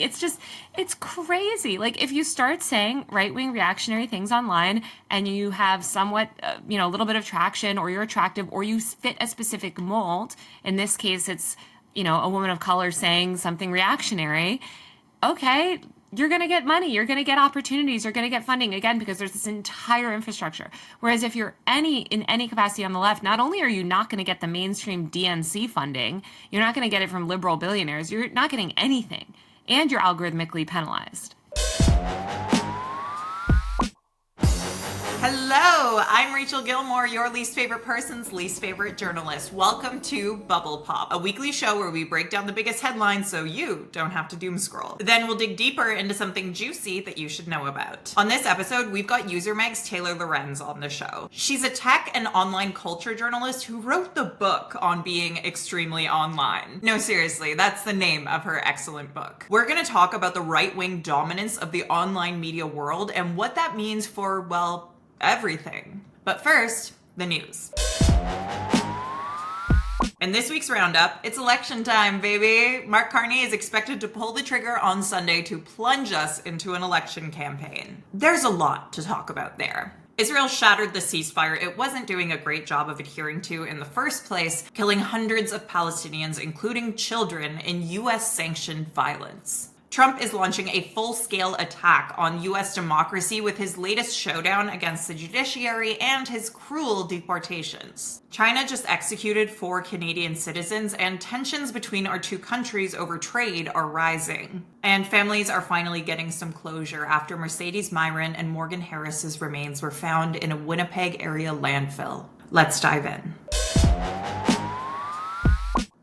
It's crazy. Like, if you start saying right-wing reactionary things online and you have somewhat, a little bit of traction, or you're attractive, or you fit a specific mold, in this case, it's, a woman of color saying something reactionary, okay, you're going to get money, you're going to get opportunities, you're going to get funding, again, because there's this entire infrastructure. Whereas if you're in any capacity on the left, not only are you not going to get the mainstream DNC funding, you're not going to get it from liberal billionaires, you're not getting anything, and you're algorithmically penalized. Hello, I'm Rachel Gilmore, your least favorite person's least favorite journalist. Welcome to Bubble Pop, a weekly show where we break down the biggest headlines so you don't have to doom scroll. Then we'll dig deeper into something juicy that you should know about. On this episode, we've got User Meg's Taylor Lorenz on the show. She's a tech and online culture journalist who wrote the book on being extremely online. No, seriously, that's the name of her excellent book. We're going to talk about the right-wing dominance of the online media world and what that means for, well, everything. But first, the news. In this week's roundup, it's election time, baby. Mark Carney is expected to pull the trigger on Sunday to plunge us into an election campaign. There's a lot to talk about there. Israel shattered the ceasefire it wasn't doing a great job of adhering to in the first place, killing hundreds of Palestinians, including children, in US-sanctioned violence. Trump is launching a full-scale attack on U.S. democracy with his latest showdown against the judiciary and his cruel deportations. China just executed 4 Canadian citizens, and tensions between our two countries over trade are rising. And families are finally getting some closure after Mercedes Myron and Morgan Harris's remains were found in a Winnipeg area landfill. Let's dive in.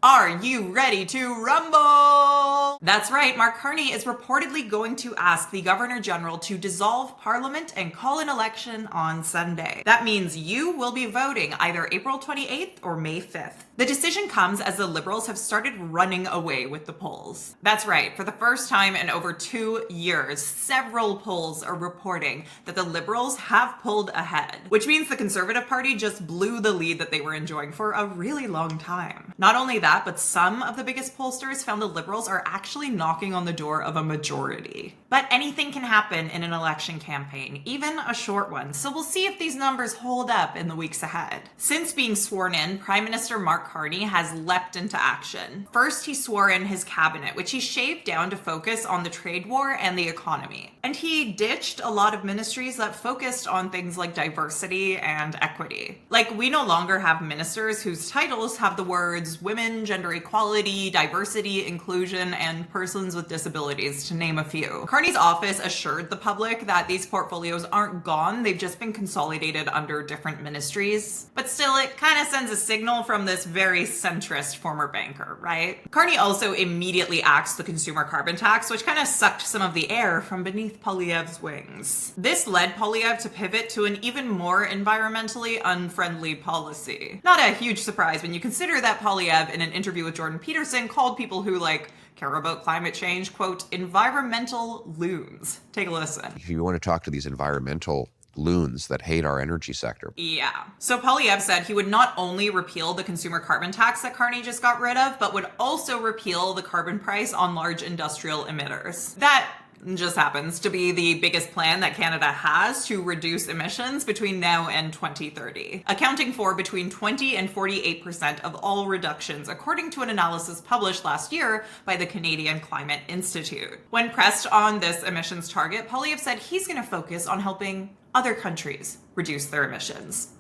Are you ready to rumble? That's right, Mark Carney is reportedly going to ask the Governor General to dissolve Parliament and call an election on Sunday. That means you will be voting either April 28th or May 5th. The decision comes as the Liberals have started running away with the polls. That's right, for the first time in over 2 years, several polls are reporting that the Liberals have pulled ahead, which means the Conservative Party just blew the lead that they were enjoying for a really long time. Not only that, but some of the biggest pollsters found the Liberals are actually knocking on the door of a majority. But anything can happen in an election campaign, even a short one, so we'll see if these numbers hold up in the weeks ahead. Since being sworn in, Prime Minister Mark Carney has leapt into action. First, he swore in his cabinet, which he shaved down to focus on the trade war and the economy. And he ditched a lot of ministries that focused on things like diversity and equity. Like, we no longer have ministers whose titles have the words women, gender equality, diversity, inclusion, and persons with disabilities, to name a few. Carney's office assured the public that these portfolios aren't gone, they've just been consolidated under different ministries. But still, it kind of sends a signal from this very centrist former banker, right? Carney also immediately axed the consumer carbon tax, which kind of sucked some of the air from beneath Poilievre's wings. This led Poilievre to pivot to an even more environmentally unfriendly policy. Not a huge surprise when you consider that Poilievre, in an interview with Jordan Peterson, called people who, care about climate change, quote, environmental loons. Take a listen. If you want to talk to these environmental loons that hate our energy sector. Yeah. So Poilievre said he would not only repeal the consumer carbon tax that Carney just got rid of, but would also repeal the carbon price on large industrial emitters. That just happens to be the biggest plan that Canada has to reduce emissions between now and 2030, accounting for between 20 and 48% of all reductions, according to an analysis published last year by the Canadian Climate Institute. When pressed on this emissions target, Poilievre said he's going to focus on helping other countries reduce their emissions.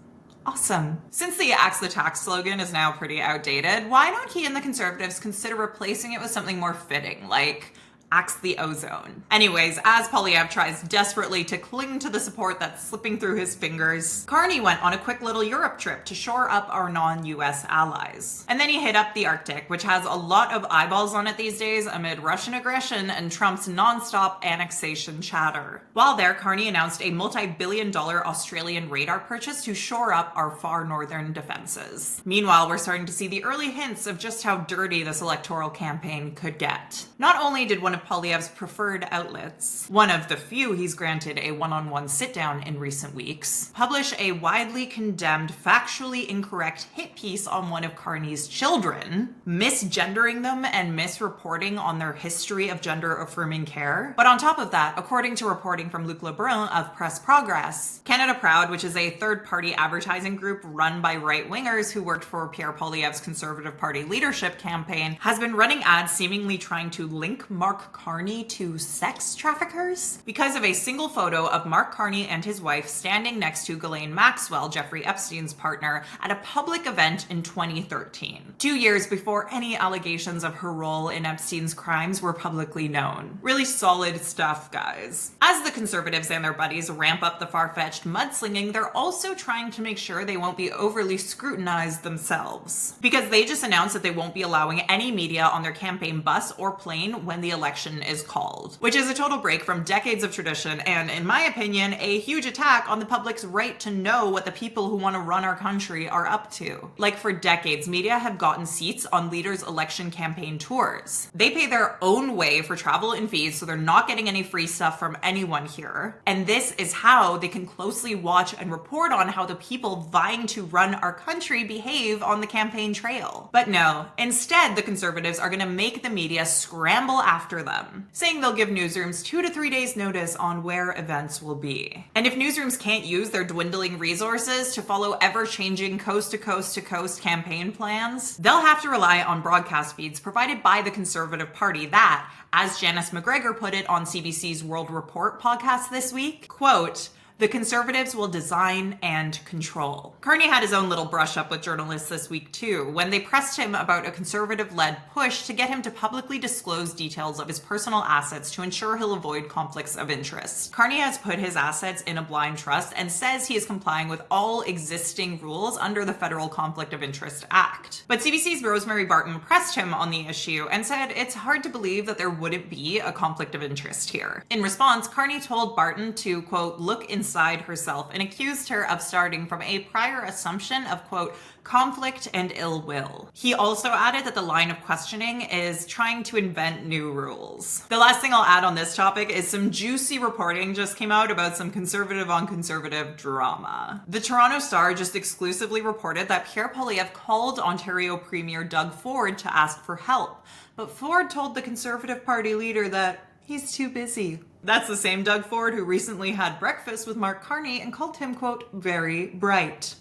Awesome. Since the Axe the Tax slogan is now pretty outdated, why don't he and the Conservatives consider replacing it with something more fitting, like axe the ozone? Anyways, as Poilievre tries desperately to cling to the support that's slipping through his fingers, Carney went on a quick little Europe trip to shore up our non-US allies. And then he hit up the Arctic, which has a lot of eyeballs on it these days amid Russian aggression and Trump's non-stop annexation chatter. While there, Carney announced a multi-billion-dollar Australian radar purchase to shore up our far northern defenses. Meanwhile, we're starting to see the early hints of just how dirty this electoral campaign could get. Not only did one of Poilievre's preferred outlets, one of the few he's granted a one-on-one sit-down in recent weeks, publish a widely condemned, factually incorrect hit piece on one of Carney's children, misgendering them and misreporting on their history of gender-affirming care. But on top of that, according to reporting from Luc Lebrun of Press Progress, Canada Proud, which is a third-party advertising group run by right-wingers who worked for Pierre Poilievre's Conservative Party leadership campaign, has been running ads seemingly trying to link Mark Carney to sex traffickers because of a single photo of Mark Carney and his wife standing next to Ghislaine Maxwell, Jeffrey Epstein's partner, at a public event in 2013, 2 years before any allegations of her role in Epstein's crimes were publicly known. Really solid stuff, guys. As the Conservatives and their buddies ramp up the far-fetched mudslinging, they're also trying to make sure they won't be overly scrutinized themselves, because they just announced that they won't be allowing any media on their campaign bus or plane when the election is called, which is a total break from decades of tradition and, in my opinion, a huge attack on the public's right to know what the people who want to run our country are up to. Like, for decades, media have gotten seats on leaders' election campaign tours. They pay their own way for travel and fees, so they're not getting any free stuff from anyone here. And this is how they can closely watch and report on how the people vying to run our country behave on the campaign trail. But no, instead, the Conservatives are going to make the media scramble after them, saying they'll give newsrooms 2 to 3 days notice on where events will be. And if newsrooms can't use their dwindling resources to follow ever-changing coast-to-coast-to-coast campaign plans, they'll have to rely on broadcast feeds provided by the Conservative Party that, as Janice McGregor put it on CBC's World Report podcast this week, quote, "The Conservatives will design and control." Carney had his own little brush up with journalists this week too, when they pressed him about a Conservative-led push to get him to publicly disclose details of his personal assets to ensure he'll avoid conflicts of interest. Carney has put his assets in a blind trust and says he is complying with all existing rules under the Federal Conflict of Interest Act. But CBC's Rosemary Barton pressed him on the issue and said it's hard to believe that there wouldn't be a conflict of interest here. In response, Carney told Barton to, quote, "look inside herself," and accused her of starting from a prior assumption of, quote, "conflict and ill will." He also added that the line of questioning is trying to invent new rules. The last thing I'll add on this topic is some juicy reporting just came out about some conservative on conservative drama. The Toronto Star just exclusively reported that Pierre Poilievre called Ontario Premier Doug Ford to ask for help, but Ford told the Conservative Party leader that he's too busy. That's the same Doug Ford who recently had breakfast with Mark Carney and called him, quote, "very bright."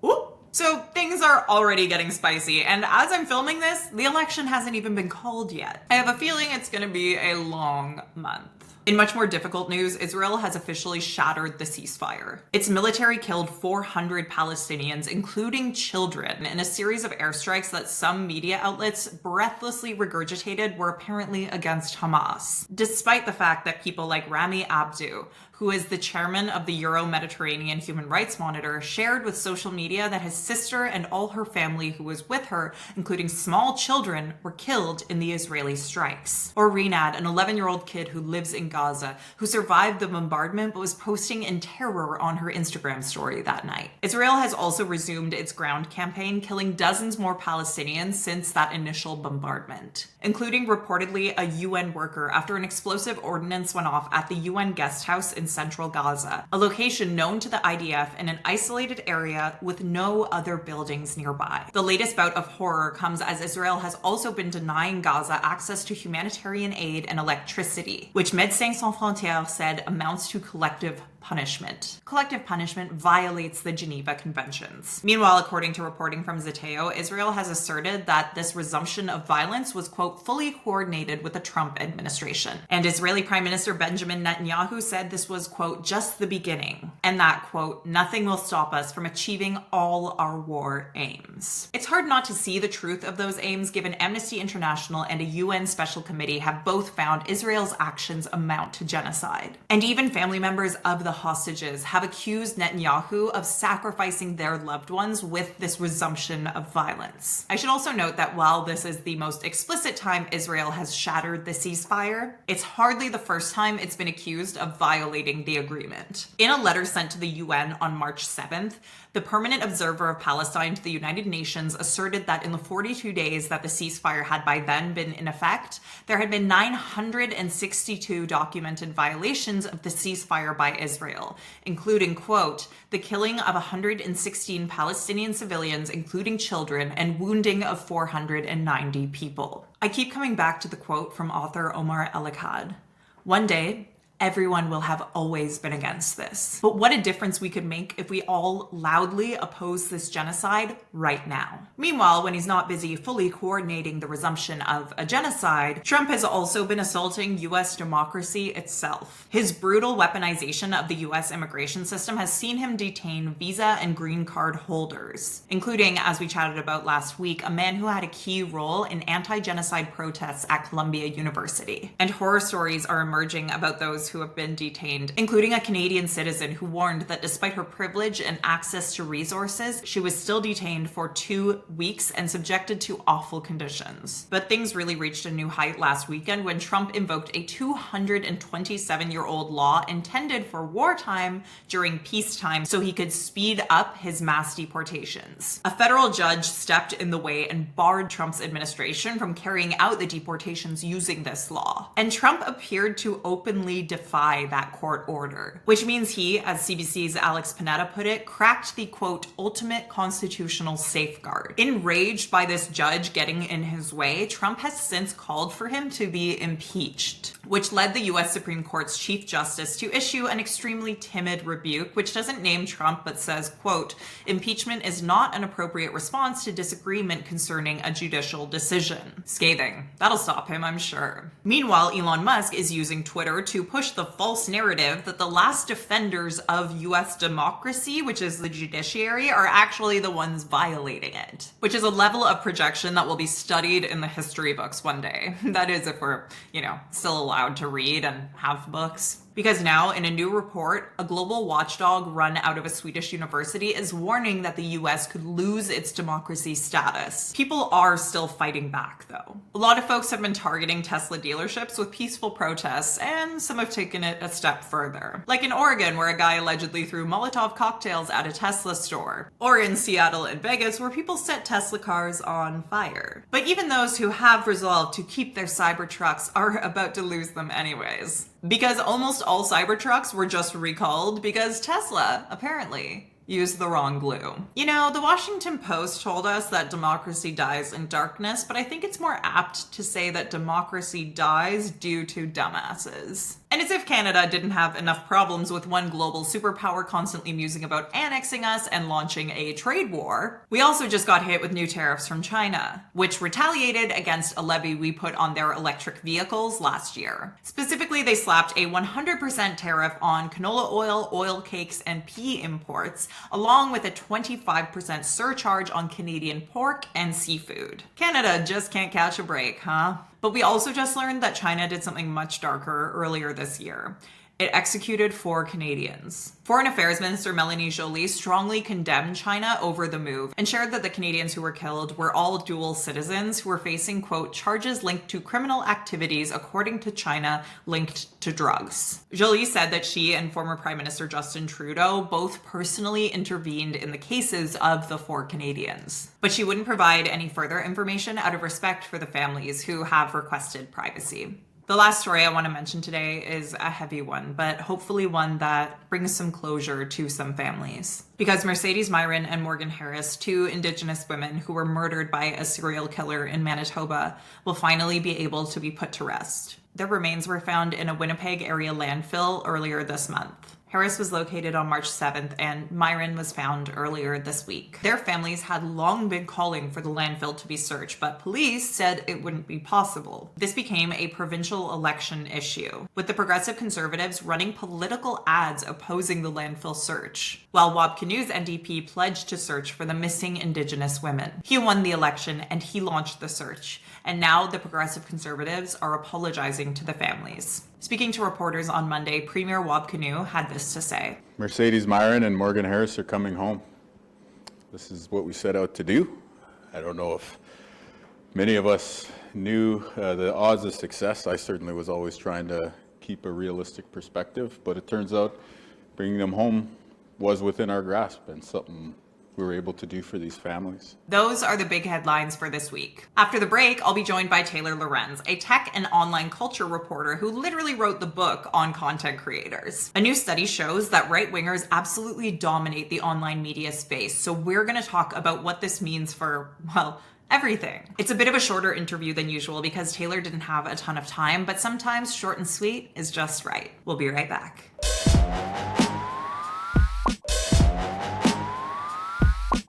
Ooh. So things are already getting spicy, and as I'm filming this, the election hasn't even been called yet. I have a feeling it's gonna be a long month. In much more difficult news, Israel has officially shattered the ceasefire. Its military killed 400 Palestinians, including children, in a series of airstrikes that some media outlets breathlessly regurgitated were apparently against Hamas, despite the fact that people like Rami Abdu, who is the chairman of the Euro-Mediterranean Human Rights Monitor, shared with social media that his sister and all her family who was with her, including small children, were killed in the Israeli strikes. Or Rinad, an 11-year-old kid who lives in Gaza, who survived the bombardment but was posting in terror on her Instagram story that night. Israel has also resumed its ground campaign, killing dozens more Palestinians since that initial bombardment, including reportedly a UN worker after an explosive ordnance went off at the UN guest house in central Gaza, a location known to the IDF in an isolated area with no other buildings nearby. The latest bout of horror comes as Israel has also been denying Gaza access to humanitarian aid and electricity, which Médecins Sans Frontières said amounts to collective punishment. Collective punishment violates the Geneva Conventions. Meanwhile, according to reporting from Zeteo, Israel has asserted that this resumption of violence was, quote, fully coordinated with the Trump administration. And Israeli Prime Minister Benjamin Netanyahu said this was, quote, just the beginning. And that, quote, nothing will stop us from achieving all our war aims. It's hard not to see the truth of those aims given Amnesty International and a UN Special Committee have both found Israel's actions amount to genocide. And even family members of the hostages have accused Netanyahu of sacrificing their loved ones with this resumption of violence. I should also note that while this is the most explicit time Israel has shattered the ceasefire, it's hardly the first time it's been accused of violating the agreement. In a letter sent to the UN on March 7th, the permanent observer of Palestine to the United Nations asserted that in the 42 days that the ceasefire had by then been in effect, there had been 962 documented violations of the ceasefire by Israel, including, quote, the killing of 116 Palestinian civilians, including children, and wounding of 490 people. I keep coming back to the quote from author Omar El-Akkad. One day, everyone will have always been against this. But what a difference we could make if we all loudly oppose this genocide right now. Meanwhile, when he's not busy fully coordinating the resumption of a genocide, Trump has also been assaulting US democracy itself. His brutal weaponization of the US immigration system has seen him detain visa and green card holders, including, as we chatted about last week, a man who had a key role in anti-genocide protests at Columbia University. And horror stories are emerging about those who have been detained, including a Canadian citizen who warned that despite her privilege and access to resources, she was still detained for 2 weeks and subjected to awful conditions. But things really reached a new height last weekend when Trump invoked a 227-year-old law intended for wartime during peacetime so he could speed up his mass deportations. A federal judge stepped in the way and barred Trump's administration from carrying out the deportations using this law. And Trump appeared to openly defy that court order, which means he, as CBC's Alex Panetta put it, cracked the, quote, ultimate constitutional safeguard. Enraged by this judge getting in his way, Trump has since called for him to be impeached, which led the US Supreme Court's Chief Justice to issue an extremely timid rebuke, which doesn't name Trump but says, quote, impeachment is not an appropriate response to disagreement concerning a judicial decision. Scathing. That'll stop him, I'm sure. Meanwhile, Elon Musk is using Twitter to push the false narrative that the last defenders of US democracy, which is the judiciary, are actually the ones violating it, which is a level of projection that will be studied in the history books one day. That is, if we're, still allowed to read and have books. Because now, in a new report, a global watchdog run out of a Swedish university is warning that the US could lose its democracy status. People are still fighting back, though. A lot of folks have been targeting Tesla dealerships with peaceful protests, and some have taken it a step further. Like in Oregon, where a guy allegedly threw Molotov cocktails at a Tesla store. Or in Seattle and Vegas, where people set Tesla cars on fire. But even those who have resolved to keep their Cybertrucks are about to lose them anyways. Because almost all Cybertrucks were just recalled because Tesla, apparently, used the wrong glue. The Washington Post told us that democracy dies in darkness, but I think it's more apt to say that democracy dies due to dumbasses. And as if Canada didn't have enough problems with one global superpower constantly musing about annexing us and launching a trade war, we also just got hit with new tariffs from China, which retaliated against a levy we put on their electric vehicles last year. Specifically, they slapped a 100% tariff on canola oil, oil cakes, and pea imports, along with a 25% surcharge on Canadian pork and seafood. Canada just can't catch a break, huh? But we also just learned that China did something much darker earlier this year. It executed 4 Canadians. Foreign Affairs Minister Melanie Joly strongly condemned China over the move and shared that the Canadians who were killed were all dual citizens who were facing, quote, charges linked to criminal activities according to China linked to drugs. Joly said that she and former Prime Minister Justin Trudeau both personally intervened in the cases of the 4 Canadians. But she wouldn't provide any further information out of respect for the families who have requested privacy. The last story I want to mention today is a heavy one, but hopefully one that brings some closure to some families. Because Mercedes Myron and Morgan Harris, 2 Indigenous women who were murdered by a serial killer in Manitoba, will finally be able to be put to rest. Their remains were found in a Winnipeg area landfill earlier this month. Harris was located on March 7th, and Myron was found earlier this week. Their families had long been calling for the landfill to be searched, but police said it wouldn't be possible. This became a provincial election issue, with the Progressive Conservatives running political ads opposing the landfill search, while Wab Kinew's NDP pledged to search for the missing Indigenous women. He won the election, and he launched the search, and now the Progressive Conservatives are apologizing to the families. Speaking to reporters on Monday, Premier Wabkanu had this to say. Mercedes Myron and Morgan Harris are coming home. This is what we set out to do. I don't know if many of us knew the odds of success. I certainly was always trying to keep a realistic perspective, but it turns out bringing them home was within our grasp and something we were able to do for these families. Those are the big headlines for this week. After the break, I'll be joined by Taylor Lorenz, a tech and online culture reporter who literally wrote the book on content creators. A new study shows that right-wingers absolutely dominate the online media space, so we're going to talk about what this means for, well, everything. It's a bit of a shorter interview than usual because Taylor didn't have a ton of time, but sometimes short and sweet is just right. We'll be right back.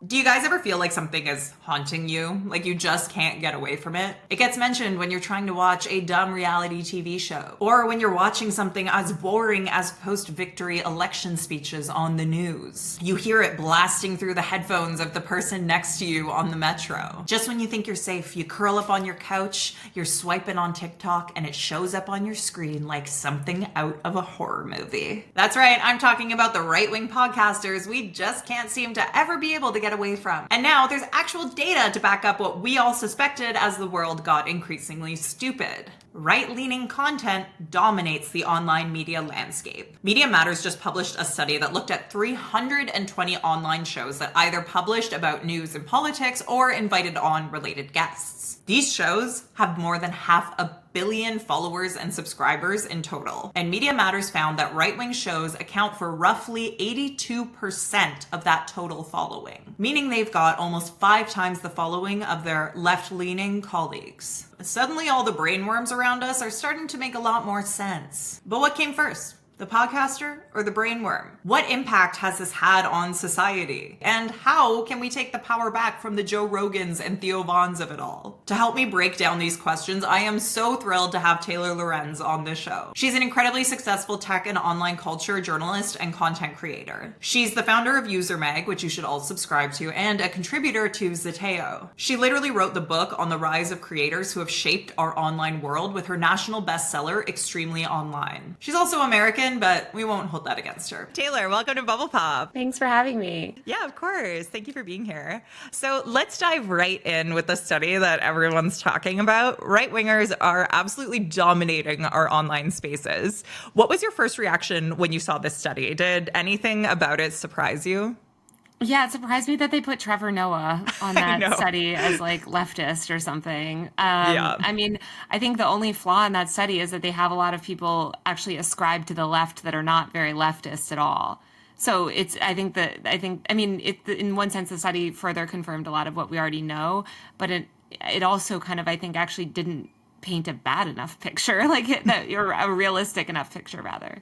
Do you guys ever feel like something is haunting you? Like you just can't get away from it? It gets mentioned when you're trying to watch a dumb reality TV show, or when you're watching something as boring as post-victory election speeches on the news. You hear it blasting through the headphones of the person next to you on the metro. Just when you think you're safe, you curl up on your couch, you're swiping on TikTok, and it shows up on your screen like something out of a horror movie. That's right, I'm talking about the right-wing podcasters we just can't seem to ever be able to get away from. And now there's actual data to back up what we all suspected as the world got increasingly stupid. Right-leaning content dominates the online media landscape. Media Matters just published a study that looked at 320 online shows that either published about news and politics or invited on related guests. These shows have more than 500 million followers and subscribers in total. And Media Matters found that right-wing shows account for roughly 82% of that total following, meaning they've got almost 5 times the following of their left-leaning colleagues. Suddenly all the brainworms around us are starting to make a lot more sense. But what came first? The podcaster or the brainworm? What impact has this had on society? And how can we take the power back from the Joe Rogans and Theo Vaughns of it all? To help me break down these questions, I am so thrilled to have Taylor Lorenz on this show. She's an incredibly successful tech and online culture journalist and content creator. She's the founder of User Mag, which you should all subscribe to, and a contributor to Zeteo. She literally wrote the book on the rise of creators who have shaped our online world with her national bestseller, Extremely Online. She's also American, but we won't hold that against her. Taylor, welcome to Bubble Pop. Thanks for having me. Yeah, of course. Thank you for being here. So let's dive right in with the study that everyone's talking about. Right-wingers are absolutely dominating our online spaces. What was your first reaction when you saw this study? Did anything about it surprise you? Yeah, it surprised me that they put Trevor Noah on that study as like leftist or something. I mean, I think the only flaw in that study is that they have a lot of people actually ascribe to the left that are not very leftist at all. So in one sense, the study further confirmed a lot of what we already know, but it also kind of, I think, actually didn't paint a bad enough picture, or a realistic enough picture, rather.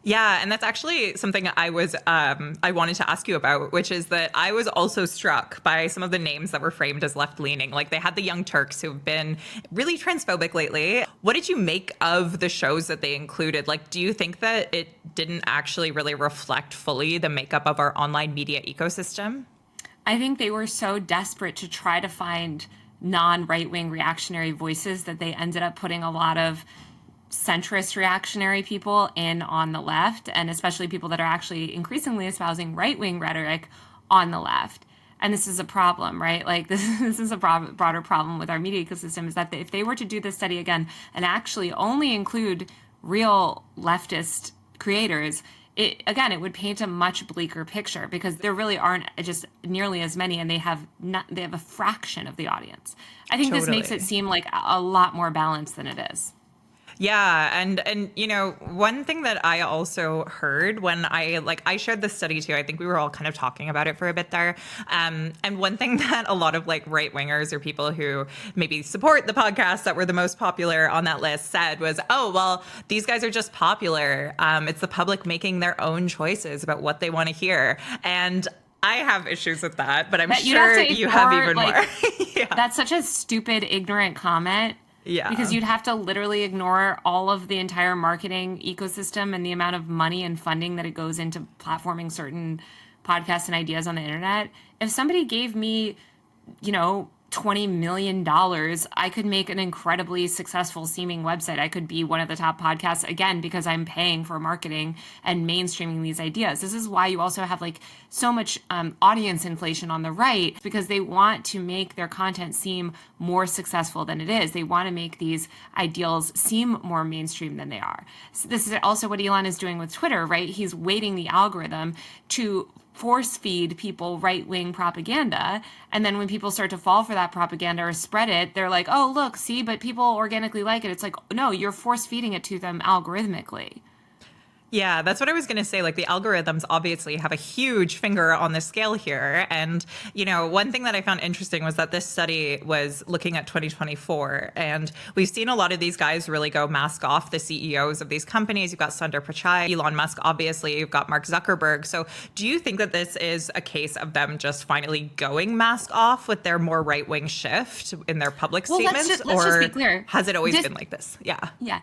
Yeah, and that's actually something I wanted to ask you about, which is that I was also struck by some of the names that were framed as left-leaning. Like they had the Young Turks who've been really transphobic lately. What did you make of the shows that they included? Like, do you think that it didn't actually really reflect fully the makeup of our online media ecosystem? I think they were so desperate to try to find non-right-wing reactionary voices that they ended up putting a lot of centrist reactionary people in on the left, and especially people that are actually increasingly espousing right-wing rhetoric on the left. And this is a problem, right? Like this is a broader problem with our media ecosystem, is that if they were to do this study again and actually only include real leftist creators, it would paint a much bleaker picture, because there really aren't just nearly as many, and they have a fraction of the audience. I think This makes it seem like a lot more balanced than it is. Yeah, and you know, one thing that I also heard when I shared this study too, I think we were all kind of talking about it for a bit there. And one thing that a lot of like right-wingers or people who maybe support the podcasts that were the most popular on that list said was, oh, well, these guys are just popular. It's the public making their own choices about what they want to hear. And I have issues with that, but I'm sure you have even more. Yeah. That's such a stupid, ignorant comment. Yeah. Because you'd have to literally ignore all of the entire marketing ecosystem and the amount of money and funding that it goes into platforming certain podcasts and ideas on the internet. If somebody gave me, $20 million, I could make an incredibly successful seeming website. I could be one of the top podcasts, again, because I'm paying for marketing and mainstreaming these ideas. This is why you also have like so much audience inflation on the right, because they want to make their content seem more successful than it is. They want to make these ideals seem more mainstream than they are. So this is also what Elon is doing with Twitter, right? He's weighting the algorithm to force feed people right-wing propaganda. And then when people start to fall for that propaganda or spread it, they're like, oh, look, see, but people organically like it. It's like, no, you're force feeding it to them algorithmically. Yeah, that's what I was going to say. Like, the algorithms obviously have a huge finger on the scale here. And, you know, one thing that I found interesting was that this study was looking at 2024. And we've seen a lot of these guys really go mask off, the CEOs of these companies. You've got Sundar Pichai, Elon Musk, obviously. You've got Mark Zuckerberg. So do you think that this is a case of them just finally going mask off with their more right-wing shift in their public statements? Let's just be clear. Has it always been like this? Yeah. Yeah.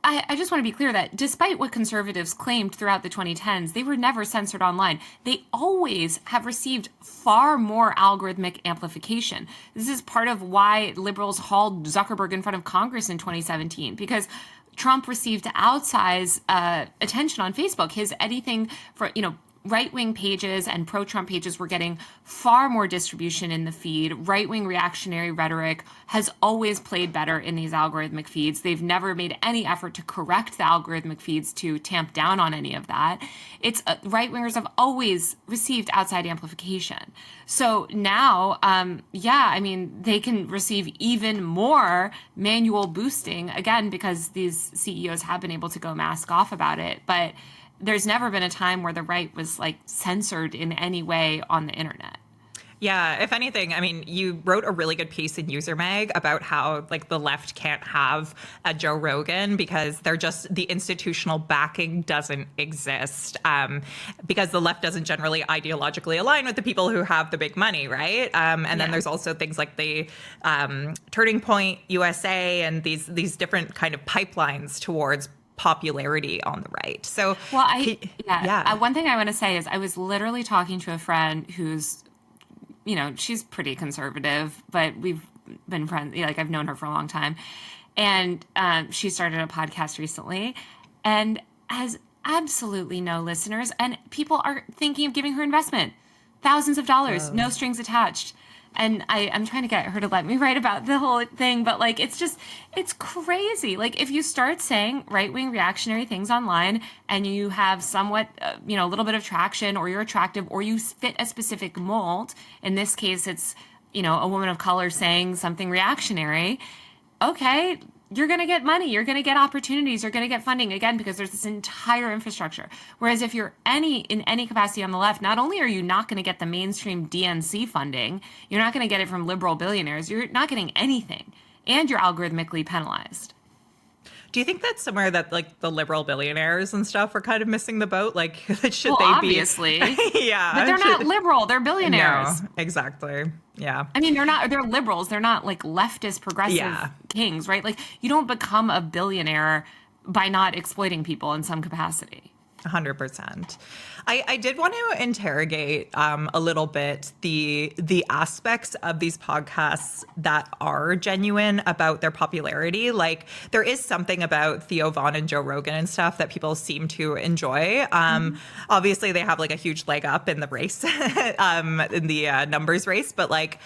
I just want to be clear that despite what conservatives claimed throughout the 2010s, they were never censored online. They always have received far more algorithmic amplification. This is part of why liberals hauled Zuckerberg in front of Congress in 2017, because Trump received outsized attention on Facebook. His anything for, right-wing pages and pro-Trump pages were getting far more distribution in the feed. Right-wing reactionary rhetoric has always played better in these algorithmic feeds. They've never made any effort to correct the algorithmic feeds to tamp down on any of that. It's right-wingers have always received outside amplification. So now, they can receive even more manual boosting, again, because these CEOs have been able to go mask off about it. But there's never been a time where the right was like censored in any way on the internet. Yeah, if anything, I mean, you wrote a really good piece in User Mag about how like the left can't have a Joe Rogan because the institutional backing doesn't exist, because the left doesn't generally ideologically align with the people who have the big money, right? Then there's also things like the Turning Point USA and these different kind of pipelines towards popularity on the right. So, one thing I want to say is I was literally talking to a friend who's, she's pretty conservative, but we've been friends. Like, I've known her for a long time, and she started a podcast recently, and has absolutely no listeners, and people are thinking of giving her investment, thousands of dollars, no strings attached. And I'm trying to get her to let me write about the whole thing, but like, it's crazy. Like, if you start saying right-wing reactionary things online and you have somewhat, a little bit of traction, or you're attractive, or you fit a specific mold, in this case, it's, a woman of color saying something reactionary. Okay, you're going to get money, you're going to get opportunities, you're going to get funding, again, because there's this entire infrastructure. Whereas if you're in any capacity on the left, not only are you not going to get the mainstream DNC funding, you're not going to get it from liberal billionaires, you're not getting anything, and you're algorithmically penalized. Do you think that's somewhere that like the liberal billionaires and stuff are kind of missing the boat? Like, should they obviously. be? Yeah. But they're not liberal, they're billionaires. No, exactly. Yeah. I mean, they're liberals. They're not like leftist progressive kings, right? Like, you don't become a billionaire by not exploiting people in some capacity. 100%. I did want to interrogate a little bit the aspects of these podcasts that are genuine about their popularity. Like, there is something about Theo Von and Joe Rogan and stuff that people seem to enjoy. Obviously, they have like a huge leg up in the race, in the numbers race, but like,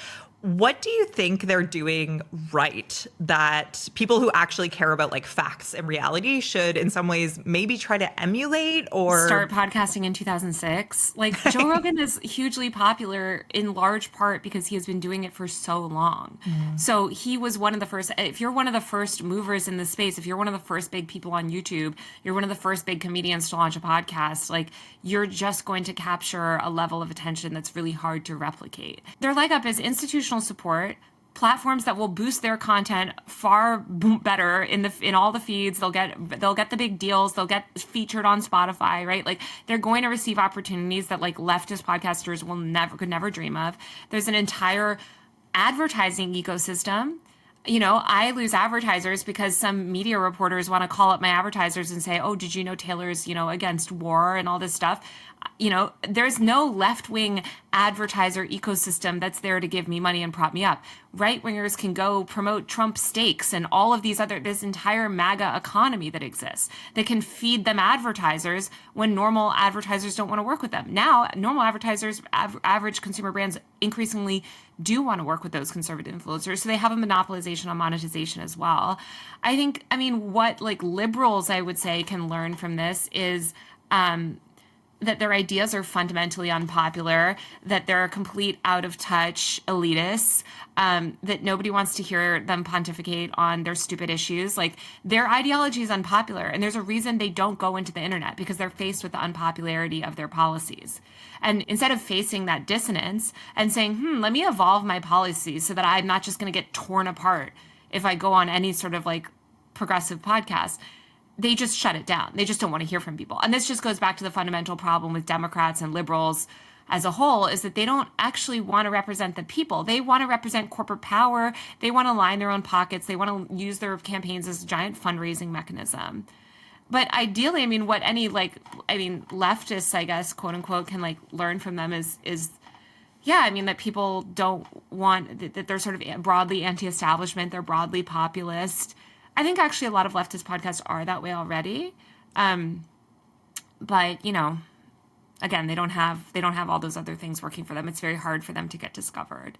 what do you think they're doing right that people who actually care about like facts and reality should in some ways maybe try to emulate or start podcasting in 2006? Like, Joe Rogan is hugely popular in large part because he has been doing it for so long. So he was one of the first, if you're one of the first movers in the space, if you're one of the first big people on YouTube, you're one of the first big comedians to launch a podcast, like, you're just going to capture a level of attention that's really hard to replicate. Their leg up is institutional support, platforms that will boost their content far better in all the feeds. They'll get the big deals. They'll get featured on Spotify, right? Like, they're going to receive opportunities that like leftist podcasters could never dream of. There's an entire advertising ecosystem. I lose advertisers because some media reporters want to call up my advertisers and say, oh, did you know Taylor's, against war and all this stuff? There's no left-wing advertiser ecosystem that's there to give me money and prop me up. Right-wingers can go promote Trump steaks and all of this entire MAGA economy that exists. They can feed them advertisers when normal advertisers don't want to work with them. Now, normal advertisers, average consumer brands increasingly do want to work with those conservative influencers. So they have a monopolization on monetization as well. What liberals, I would say, can learn from this is that their ideas are fundamentally unpopular, that they're complete out-of-touch elitists, that nobody wants to hear them pontificate on their stupid issues. Their ideology is unpopular, and there's a reason they don't go into the internet, because they're faced with the unpopularity of their policies. And instead of facing that dissonance and saying, let me evolve my policies so that I'm not just going to get torn apart if I go on any sort of progressive podcast, they just shut it down. They just don't want to hear from people. And this just goes back to the fundamental problem with Democrats and liberals as a whole, is that they don't actually want to represent the people. They want to represent corporate power. They want to line their own pockets. They want to use their campaigns as a giant fundraising mechanism. But ideally, what any leftists, I guess, quote unquote, can learn from them is that people don't want, that they're sort of broadly anti-establishment. They're broadly populist. I think actually a lot of leftist podcasts are that way already. But, again, they don't have all those other things working for them. It's very hard for them to get discovered.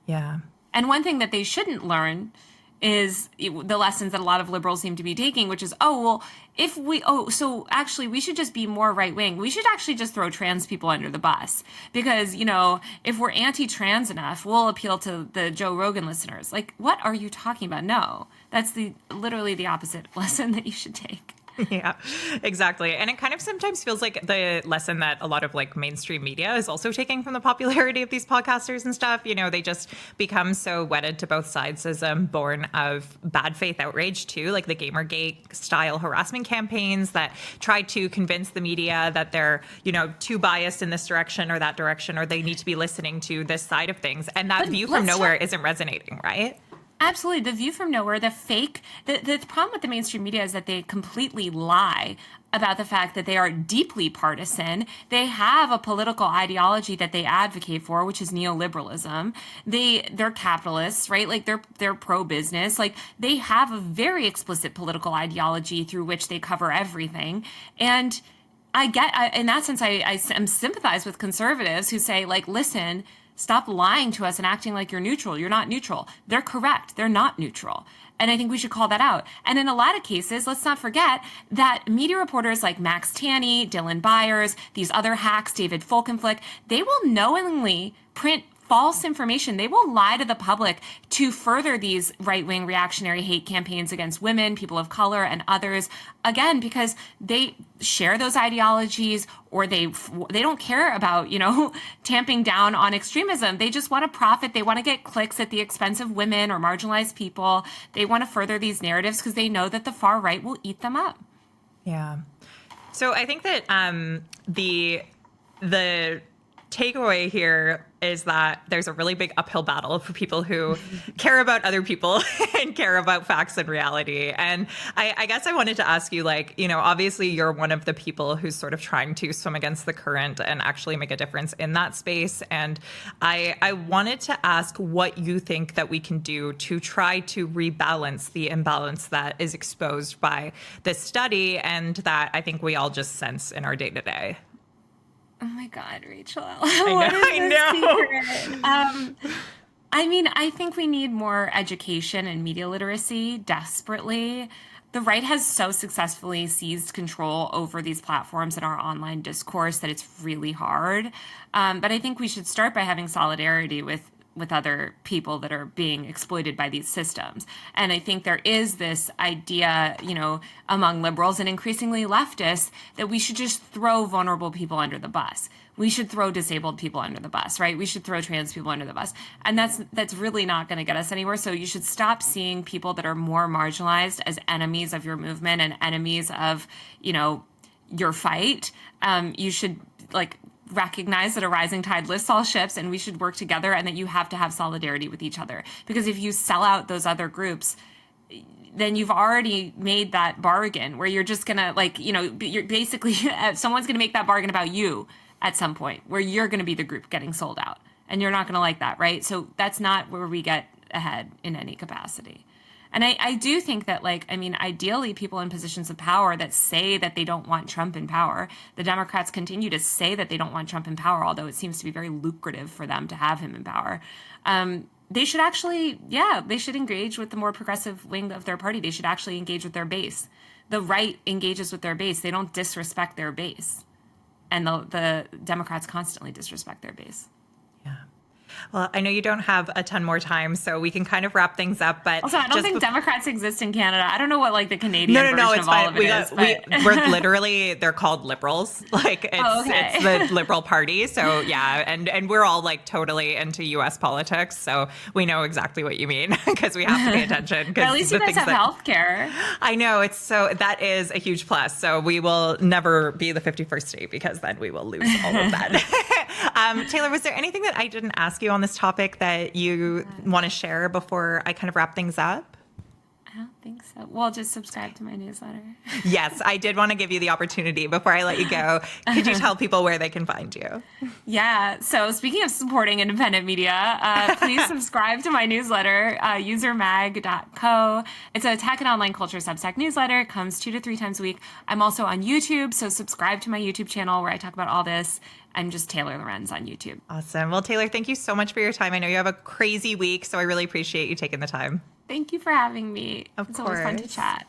Yeah. And one thing that they shouldn't learn is the lessons that a lot of liberals seem to be taking, which is, so actually we should just be more right wing. We should actually just throw trans people under the bus because, if we're anti-trans enough, we'll appeal to the Joe Rogan listeners. What are you talking about? No, that's literally the opposite lesson that you should take. Yeah, exactly. And it kind of sometimes feels like the lesson that a lot of mainstream media is also taking from the popularity of these podcasters and stuff. They just become so wedded to both sides as born of bad faith outrage too, like the Gamergate style harassment campaigns that try to convince the media that they're, too biased in this direction or that direction, or they need to be listening to this side of things. And that view from nowhere isn't resonating, right? Absolutely. The view from nowhere, the problem with the mainstream media is that they completely lie about the fact that they are deeply partisan. They have a political ideology that they advocate for, which is neoliberalism. They're capitalists, right? They're pro-business. They have a very explicit political ideology through which they cover everything. And in that sense, I sympathize with conservatives who say, listen, stop lying to us and acting like you're neutral. You're not neutral. They're correct. They're not neutral. And I think we should call that out. And in a lot of cases, let's not forget that media reporters like Max Tanney, Dylan Byers, these other hacks, David Folkenflik, they will knowingly print false information. They will lie to the public to further these right-wing reactionary hate campaigns against women, people of color, and others, again, because they share those ideologies, or they don't care about, tamping down on extremism. They just want to profit. They want to get clicks at the expense of women or marginalized people. They want to further these narratives because they know that the far right will eat them up. Yeah. So I think that the takeaway here is that there's a really big uphill battle for people who care about other people and care about facts and reality. And I guess I wanted to ask you, obviously you're one of the people who's sort of trying to swim against the current and actually make a difference in that space. And I wanted to ask what you think that we can do to try to rebalance the imbalance that is exposed by this study and that I think we all just sense in our day-to-day. Oh my God, Rachel. I know. I think we need more education and media literacy desperately. The right has so successfully seized control over these platforms and our online discourse that it's really hard. But I think we should start by having solidarity with other people that are being exploited by these systems. And I think there is this idea, among liberals and increasingly leftists, that we should just throw vulnerable people under the bus. We should throw disabled people under the bus, right? We should throw trans people under the bus. And that's really not going to get us anywhere. So you should stop seeing people that are more marginalized as enemies of your movement and enemies of, your fight. You should recognize that a rising tide lifts all ships and we should work together, and that you have to have solidarity with each other. Because if you sell out those other groups, then you've already made that bargain where you're just going to, like, you know, you're basically, someone's going to make that bargain about you at some point where you're going to be the group getting sold out. And you're not going to like that, right? So that's not where we get ahead in any capacity. And I do think that, like, I mean, ideally, people in positions of power that say that they don't want Trump in power, the Democrats continue to say that they don't want Trump in power, although it seems to be very lucrative for them to have him in power. They should actually, they should engage with the more progressive wing of their party. They should actually engage with their base. The right engages with their base. They don't disrespect their base. And the Democrats constantly disrespect their base. Yeah. Well, I know you don't have a ton more time, so we can kind of wrap things up. But also, I don't think Democrats exist in Canada. I don't know what, like, the Canadian version it's of all of it is. We're literally, they're called liberals. Like, it's the Liberal Party. So yeah, and we're all like totally into U.S. politics, so we know exactly what you mean because we have to pay attention. But at least you guys have healthcare. I know, that is a huge plus. So we will never be the 51st state because then we will lose all of that. Taylor, was there anything that I didn't ask you on this topic that you want to share before I kind of wrap things up? I don't think so. Well, just subscribe to my newsletter. Yes, I did want to give you the opportunity before I let you go. Could you tell people where they can find you? Yeah. So speaking of supporting independent media, please subscribe to my newsletter, usermag.co. It's a tech and online culture Substack newsletter. It comes 2 to 3 times a week. I'm also on YouTube, so subscribe to my YouTube channel where I talk about all this. I'm just Taylor Lorenz on YouTube. Awesome. Well, Taylor, thank you so much for your time. I know you have a crazy week, so I really appreciate you taking the time. Thank you for having me. Of course. It's always fun to chat.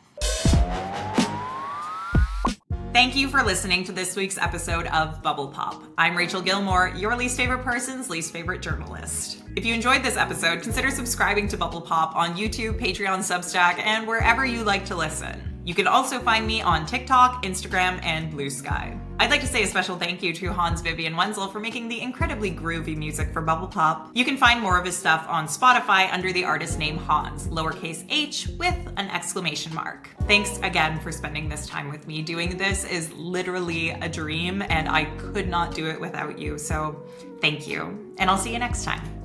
Thank you for listening to this week's episode of Bubble Pop. I'm Rachel Gilmore, your least favorite person's least favorite journalist. If you enjoyed this episode, consider subscribing to Bubble Pop on YouTube, Patreon, Substack, and wherever you like to listen. You can also find me on TikTok, Instagram, and Blue Sky. I'd like to say a special thank you to Hans Vivian Wenzel for making the incredibly groovy music for Bubble Pop. You can find more of his stuff on Spotify under the artist name Hans, lowercase h with an exclamation mark. Thanks again for spending this time with me. Doing this is literally a dream, and I could not do it without you, so thank you. And I'll see you next time.